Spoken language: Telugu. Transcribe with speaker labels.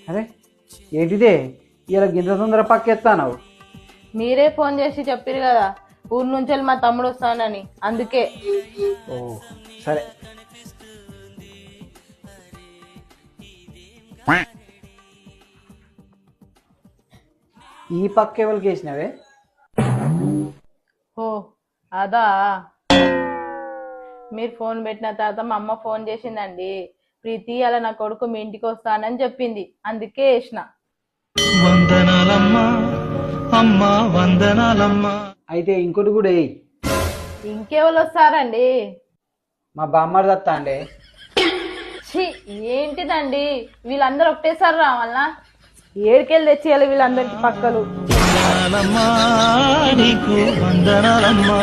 Speaker 1: అరే ఏంటిదే ఇలా గింత తొందర పక్కెత్తాను?
Speaker 2: మీరే ఫోన్ చేసి చెప్పారు కదా ఊరు నుంచి మా తమ్ముడు వస్తానని, అందుకే.
Speaker 1: ఓ సరే. ఈ పక్క ఎవరికి వేసినవే?
Speaker 2: ఓ అదా, మీరు ఫోన్ పెట్టిన తర్వాత మా అమ్మ ఫోన్ చేసిందండి. ప్రీతి అలా నా కొడుకు మీ ఇంటికి వస్తానని చెప్పింది, అందుకే వేసిన.
Speaker 3: వందనాలమ్మా అమ్మా వందనాలమ్మా.
Speaker 1: అయితే ఇంకోటి కూడా వేయి.
Speaker 2: ఇంకెవరు వస్తారండి?
Speaker 1: మా బామ్మడి దత్తా అండి.
Speaker 2: ఛీ, ఏంటిదండి వీళ్ళందరూ ఒకటేసారి రావాలనా? ఏడుకెళ్ళి తెచ్చేయాలి వీళ్ళందరికి పక్కలు.
Speaker 3: వందనాలమ్మా నీకు వందనాలమ్మా.